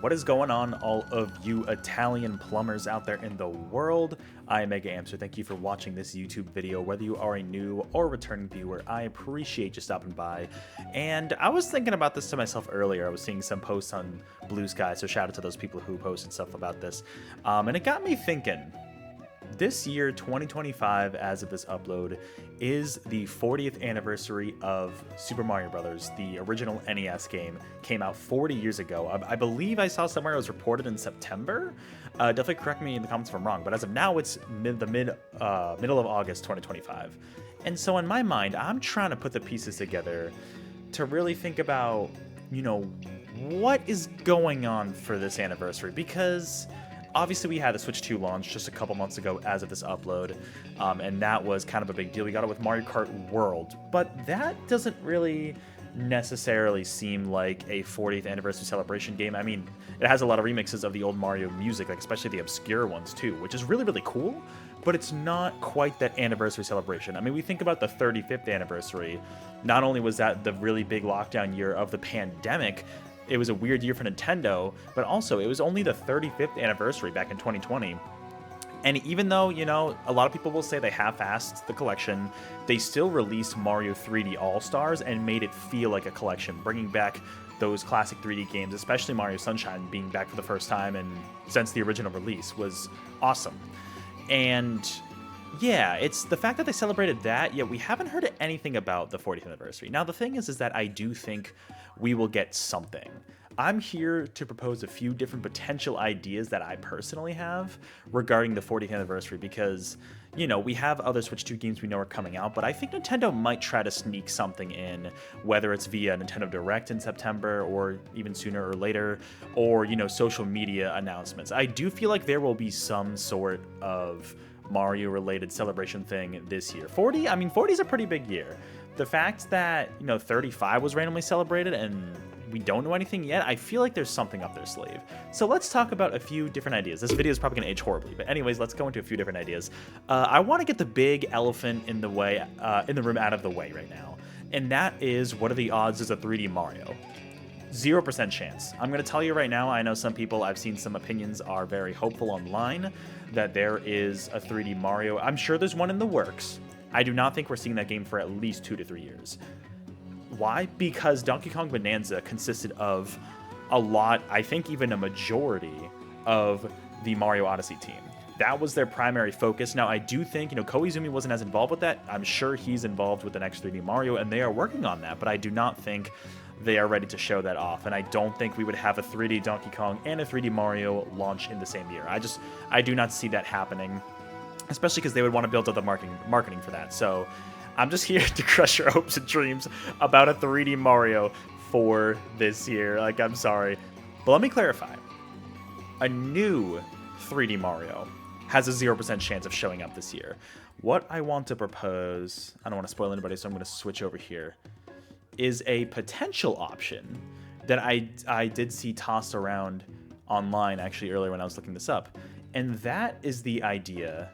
What is going on, all of you Italian plumbers out there in the world? I am Mega Amster. Thank you for watching this YouTube video. Whether you are a new or returning viewer, I appreciate you stopping by. And I was thinking about this to myself earlier. I was seeing some posts on Blue Sky, so shout out to those people who posted stuff about this. And it got me thinking. This year, 2025, as of this upload, is the 40th anniversary of Super Mario Bros. The original NES game came out 40 years ago. I believe I saw somewhere it was reported in September. Definitely correct me in the comments if I'm wrong, but as of now, it's middle of August 2025. And so in my mind, I'm trying to put the pieces together to really think about, what is going on for this anniversary, because obviously, we had the Switch 2 launch just a couple months ago as of this upload, and that was kind of a big deal. We got it with Mario Kart World, but that doesn't really necessarily seem like a 40th anniversary celebration game. I mean, it has a lot of remixes of the old Mario music, like especially the obscure ones too, which is really, really cool, but it's not quite that anniversary celebration. I mean, we think about the 35th anniversary. Not only was that the really big lockdown year of the pandemic, it was a weird year for Nintendo, but also it was only the 35th anniversary back in 2020. And even though, a lot of people will say they half-assed the collection, they still released Mario 3D All-Stars and made it feel like a collection, bringing back those classic 3D games, especially Mario Sunshine being back for the first time and since the original release was awesome. And yeah, it's the fact that they celebrated that, yet we haven't heard anything about the 40th anniversary. Now, the thing is that I do think we will get something. I'm here to propose a few different potential ideas that I personally have regarding the 40th anniversary because, we have other Switch 2 games we know are coming out, but I think Nintendo might try to sneak something in, whether it's via Nintendo Direct in September or even sooner or later, or, social media announcements. I do feel like there will be some sort of Mario-related celebration thing this year. 40 is a pretty big year. The fact that, 35 was randomly celebrated and we don't know anything yet, I feel like there's something up their sleeve. So let's talk about a few different ideas. This video is probably going to age horribly, but anyways, let's go into a few different ideas. I want to get the big elephant in the room out of the way right now, and that is, what are the odds as a 3D Mario? 0% chance. I'm going to tell you right now, I know some people, I've seen some opinions are very hopeful online that there is a 3D Mario. I'm sure there's one in the works. I do not think we're seeing that game for at least 2 to 3 years. Why? Because Donkey Kong Bonanza consisted of a lot, I think even a majority, of the Mario Odyssey team. That was their primary focus. Now, I do think, Koizumi wasn't as involved with that. I'm sure he's involved with the next 3D Mario, and they are working on that, but I do not think they are ready to show that off, and I don't think we would have a 3D Donkey Kong and a 3D Mario launch in the same year. I do not see that happening, especially because they would want to build up the marketing for that. So I'm just here to crush your hopes and dreams about a 3D Mario for this year. I'm sorry. But let me clarify. A new 3D Mario has a 0% chance of showing up this year. What I want to propose, I don't want to spoil anybody, so I'm going to switch over here, is a potential option that I did see tossed around online actually earlier when I was looking this up. And that is the idea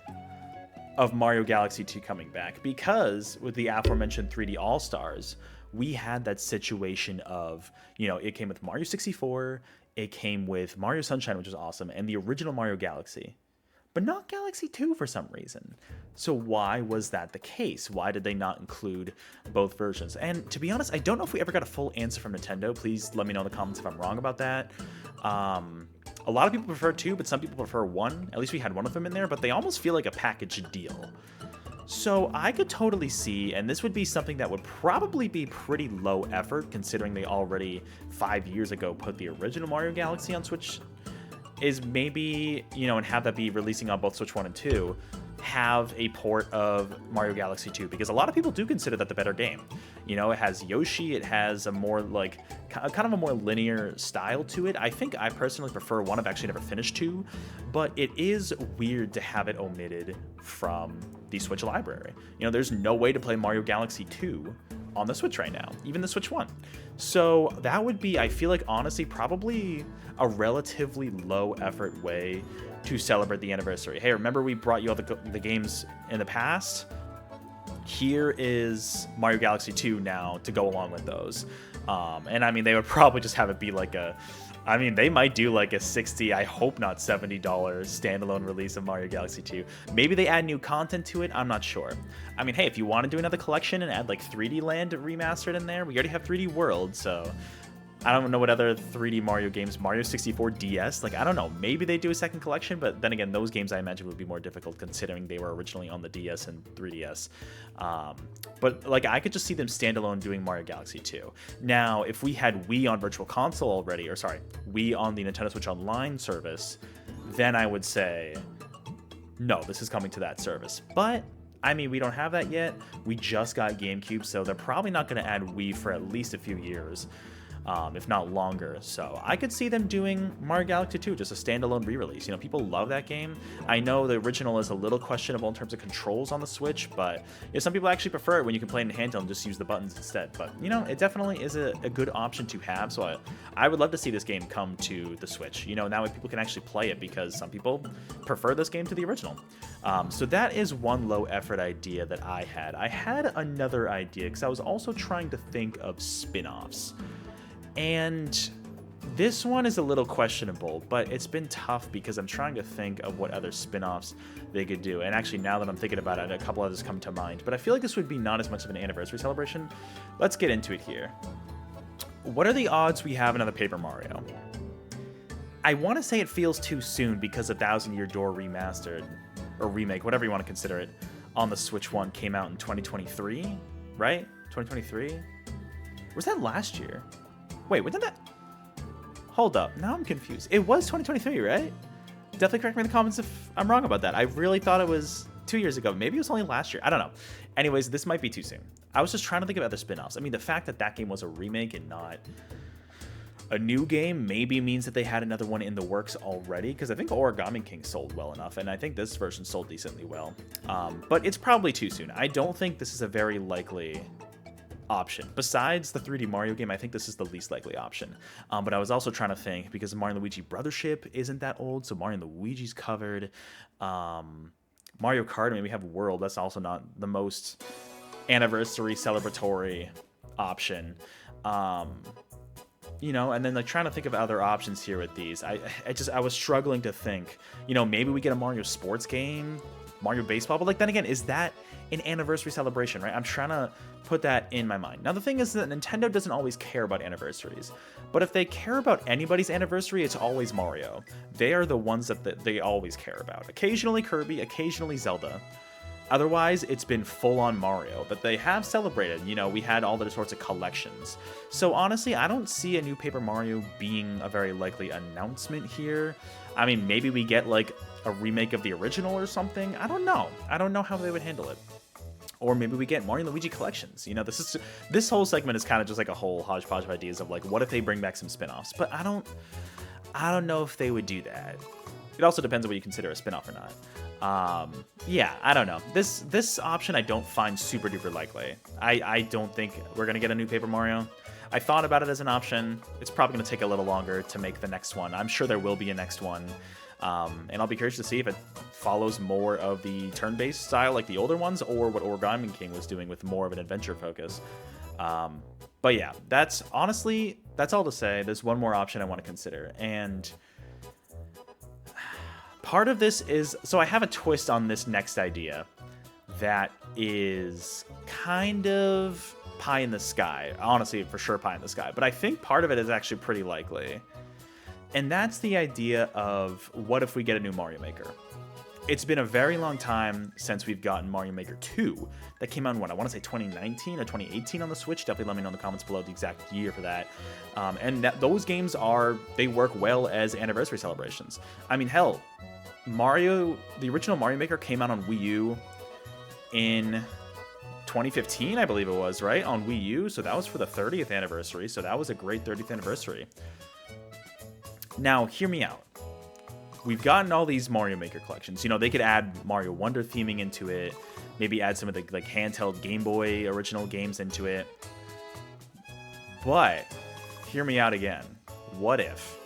of Mario Galaxy 2 coming back, because with the aforementioned 3D All-Stars, we had that situation of, it came with Mario 64, it came with Mario Sunshine, which was awesome, and the original Mario Galaxy, but not Galaxy 2 for some reason. So why was that the case? Why did they not include both versions? And to be honest, I don't know if we ever got a full answer from Nintendo. Please let me know in the comments if I'm wrong about that. A lot of people prefer 2, but some people prefer 1. At least we had one of them in there, but they almost feel like a package deal. So I could totally see, and this would be something that would probably be pretty low effort, considering they already 5 years ago put the original Mario Galaxy on Switch, is maybe, and have that be releasing on both Switch 1 and 2, have a port of Mario Galaxy 2, because a lot of people do consider that the better game. It has Yoshi, it has a more kind of a more linear style to it. I think I personally prefer 1. I've actually never finished 2, but it is weird to have it omitted from the Switch library. There's no way to play Mario Galaxy 2 on the Switch right now, even the Switch 1. So that would be, I feel like, honestly, probably a relatively low effort way to celebrate the anniversary. Hey, remember we brought you all the games in the past? Here is Mario Galaxy 2 now to go along with those. And I mean, they would probably just have it be like a I mean, they might do like a $60, I hope not $70 standalone release of Mario Galaxy 2. Maybe they add new content to it, I'm not sure. I mean, hey, if you want to do another collection and add like 3D Land remastered in there, we already have 3D World, so I don't know what other 3D Mario games, Mario 64 DS, like, I don't know, maybe they do a second collection, but then again, those games I imagine would be more difficult considering they were originally on the DS and 3DS. But, like, I could just see them standalone doing Mario Galaxy 2. Now, if we had Wii on Virtual Console already, or sorry, Wii on the Nintendo Switch Online service, then I would say, no, this is coming to that service. But I mean, we don't have that yet. We just got GameCube, so they're probably not going to add Wii for at least a few years. If not longer. So I could see them doing Mario Galaxy 2, just a standalone re-release. You know, people love that game. I know the original is a little questionable in terms of controls on the Switch, but you know, some people actually prefer it when you can play it in handheld and just use the buttons instead. But, you know, it definitely is a good option to have, so I would love to see this game come to the Switch. You know, now people can actually play it because some people prefer this game to the original. So that is one low-effort idea that I had. I had another idea because I was also trying to think of spin-offs. And this one is a little questionable, but it's been tough because I'm trying to think of what other spin-offs they could do. And actually, now that I'm thinking about it, a couple others come to mind. But I feel like this would be not as much of an anniversary celebration. Let's get into it here. What are the odds we have another Paper Mario? I want to say it feels too soon because of Thousand Year Door Remastered, or remake, whatever you want to consider it, on the Switch 1 came out in 2023, right? 2023? Was that last year? Wait, when did that... Hold up, now I'm confused. It was 2023, right? Definitely correct me in the comments if I'm wrong about that. I really thought it was 2 years ago. Maybe it was only last year. I don't know. Anyways, this might be too soon. I was just trying to think of other spin-offs. I mean, the fact that that game was a remake and not a new game maybe means that they had another one in the works already, because I think Origami King sold well enough, and I think this version sold decently well. But it's probably too soon. I don't think this is a very likely option. Besides the 3D Mario game, I think this is the least likely option. But I was also trying to think, because Mario and Luigi Brothership isn't that old, so Mario and Luigi's covered. Mario Kart, I mean, we have World. That's also not the most anniversary celebratory option. You know, and then like trying to think of other options here with these. I was struggling to think, you know, maybe we get a Mario sports game, Mario Baseball, but like then again, is that an anniversary celebration, right? I'm trying to put that in my mind. Now the thing is that Nintendo doesn't always care about anniversaries, but if they care about anybody's anniversary, it's always Mario. They are the ones that they always care about. Occasionally Kirby, occasionally Zelda. Otherwise, it's been full-on Mario, but they have celebrated. You know, we had all the sorts of collections. So honestly, I don't see a new Paper Mario being a very likely announcement here. I mean, maybe we get like a remake of the original or something. I don't know. I don't know how they would handle it. Or maybe we get Mario and Luigi collections. You know, this whole segment is kind of just like a whole hodgepodge of ideas of like, what if they bring back some spin-offs? But I don't know if they would do that. It also depends on what you consider a spin-off or not. Yeah, I don't know. This option I don't find super duper likely. I don't think we're gonna get a new Paper Mario. I thought about it as an option. It's probably gonna take a little longer to make the next one. I'm sure there will be a next one. And I'll be curious to see if it follows more of the turn-based style like the older ones, or what Origami King was doing with more of an adventure focus. But yeah, that's all to say. There's one more option I want to consider, and part of this is, so I have a twist on this next idea that is kind of pie in the sky. Honestly, for sure pie in the sky. But I think part of it is actually pretty likely. And that's the idea of, what if we get a new Mario Maker? It's been a very long time since we've gotten Mario Maker 2. That came out in, what, I want to say 2019 or 2018 on the Switch. Definitely let me know in the comments below the exact year for that. And those games they work well as anniversary celebrations. I mean, hell, the original Mario Maker came out on Wii U in 2015, I believe it was, right? On Wii U, so that was for the 30th anniversary, so that was a great 30th anniversary. Now, hear me out. We've gotten all these Mario Maker collections. You know, they could add Mario Wonder theming into it, maybe add some of the like handheld Game Boy original games into it. But, hear me out again. What if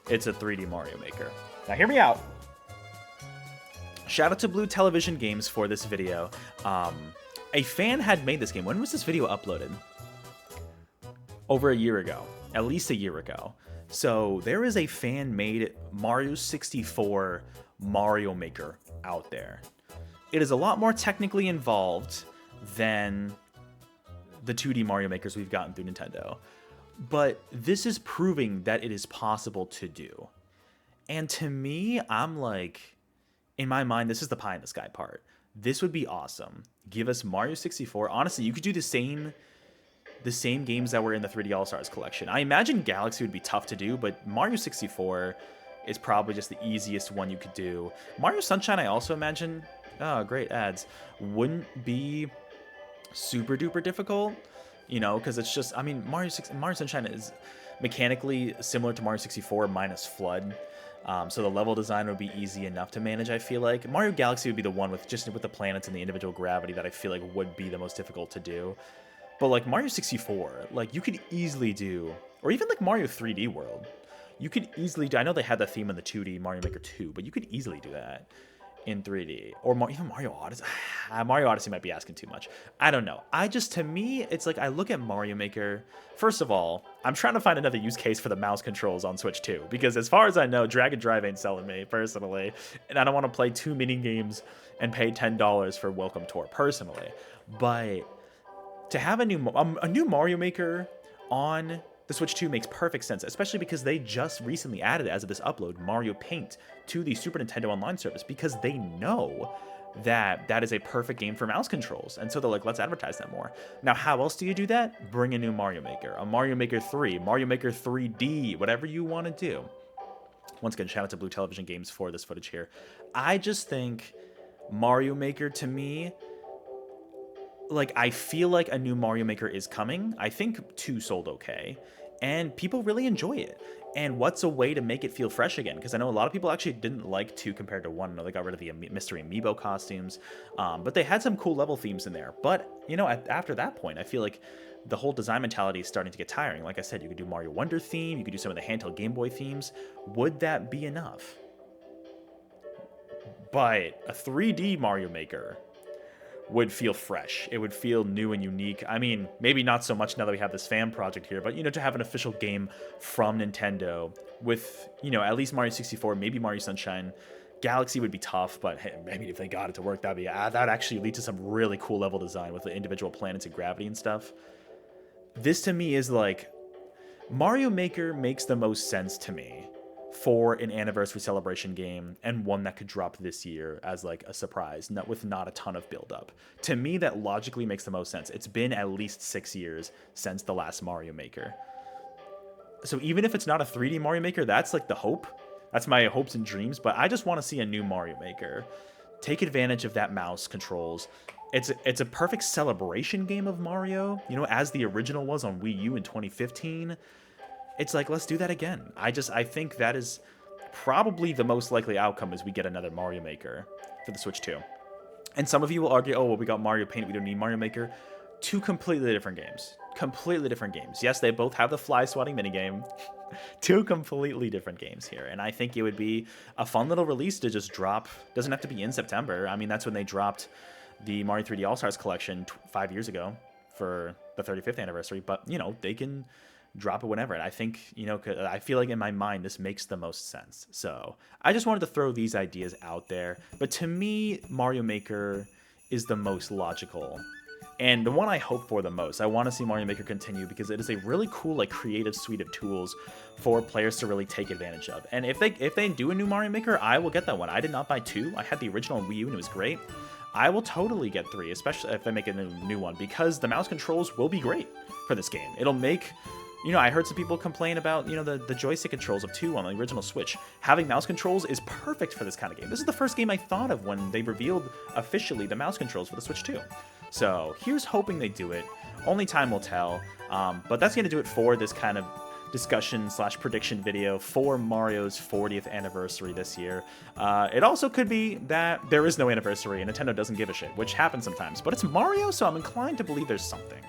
it's a 3D Mario Maker? Now hear me out. Shout out to Blue Television Games for this video. A fan had made this game. When was this video uploaded? Over a year ago. at least a year ago. So there is a fan-made Mario 64 Mario Maker out there. It is a lot more technically involved than the 2D Mario Makers we've gotten through Nintendo. But this is proving that it is possible to do. And to me, I'm like, in my mind, this is the pie in the sky part. This would be awesome. Give us Mario 64. Honestly, you could do the same games that were in the 3D All-Stars collection. I imagine Galaxy would be tough to do, but Mario 64 is probably just the easiest one you could do. Mario Sunshine, I also imagine, oh, great ads, wouldn't be super duper difficult, you know, because it's just, I mean, Mario Sunshine is mechanically similar to Mario 64 minus FLUDD. So the level design would be easy enough to manage, I feel like. Mario Galaxy would be the one with the planets and the individual gravity that I feel like would be the most difficult to do. But like Mario 64, like you could easily do, or even like Mario 3D World, you could easily do, I know they had the theme in the 2D Mario Maker 2, but you could easily do that in 3D. Or even Mario Odyssey. Mario Odyssey might be asking too much. I don't know. To me, it's like I look at Mario Maker. First of all, I'm trying to find another use case for the mouse controls on Switch 2. Because as far as I know, Drag and Drive ain't selling me, personally. And I don't want to play 2 mini games and pay $10 for Welcome Tour, personally. But to have a new Mario Maker on the Switch 2 makes perfect sense, especially because they just recently added, as of this upload, Mario Paint to the Super Nintendo Online service, because they know that that is a perfect game for mouse controls. And so they're like, let's advertise that more. Now, how else do you do that? Bring a new Mario Maker, a Mario Maker 3, Mario Maker 3D, whatever you want to do. Once again, shout out to Blue Television Games for this footage here. I just think Mario Maker, to me, like, I feel like a new Mario Maker is coming. I think 2 sold okay, and people really enjoy it. And what's a way to make it feel fresh again? Because I know a lot of people actually didn't like 2 compared to 1. I know they got rid of the mystery amiibo costumes, but they had some cool level themes in there. But, you know, after that point, I feel like the whole design mentality is starting to get tiring. Like I said, you could do Mario Wonder theme, you could do some of the handheld Game Boy themes. Would that be enough? But a 3D Mario Maker would feel fresh. It would feel new and unique. I mean, maybe not so much now that we have this fan project here, but, you know, to have an official game from Nintendo with, you know, at least Mario 64, maybe Mario Sunshine. Galaxy would be tough, but hey, maybe if they got it to work, that'd actually lead to some really cool level design with the individual planets and gravity and stuff. This to me is like, Mario Maker makes the most sense to me for an anniversary celebration game, and one that could drop this year as like a surprise, with not a ton of build up. To me, that logically makes the most sense. It's been at least 6 years since the last Mario Maker. So even if it's not a 3D Mario Maker, that's like the hope. That's my hopes and dreams, but I just want to see a new Mario Maker. Take advantage of that mouse controls. It's a perfect celebration game of Mario, you know, as the original was on Wii U in 2015. It's like, let's do that again. I think that is probably the most likely outcome, is we get another Mario Maker for the Switch 2. And some of you will argue, oh, well, we got Mario Paint, we don't need Mario Maker. 2 completely different games. Completely different games. Yes, they both have the fly swatting minigame. 2 completely different games here. And I think it would be a fun little release to just drop. Doesn't have to be in September. I mean, that's when they dropped the Mario 3D All-Stars collection 5 years ago for the 35th anniversary. But, you know, they can drop it whenever. And I think, you know, I feel like in my mind this makes the most sense. So I just wanted to throw these ideas out there. But to me, Mario Maker is the most logical and the one I hope for the most. I want to see Mario Maker continue because it is a really cool, like, creative suite of tools for players to really take advantage of. And if they do a new Mario Maker, I will get that one. I did not buy 2. I had the original on Wii U and it was great. I will totally get 3, especially if they make a new one, because the mouse controls will be great for this game. It'll make, you know, I heard some people complain about, you know, the joystick controls of 2 on the original Switch. Having mouse controls is perfect for this kind of game. This is the first game I thought of when they revealed officially the mouse controls for the Switch 2. So here's hoping they do it. Only time will tell. But that's going to do it for this kind of discussion/prediction video for Mario's 40th anniversary this year. It also could be that there is no anniversary and Nintendo doesn't give a shit, which happens sometimes. But it's Mario, so I'm inclined to believe there's something.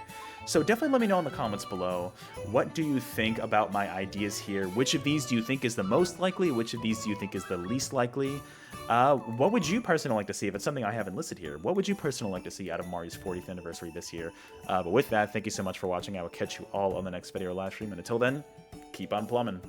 So definitely let me know in the comments below, what do you think about my ideas here? Which of these do you think is the most likely? Which of these do you think is the least likely? What would you personally like to see, if it's something I haven't listed here, what would you personally like to see out of Mario's 40th anniversary this year? But with that, thank you so much for watching. I will catch you all on the next video or live stream, and until then, keep on plumbing.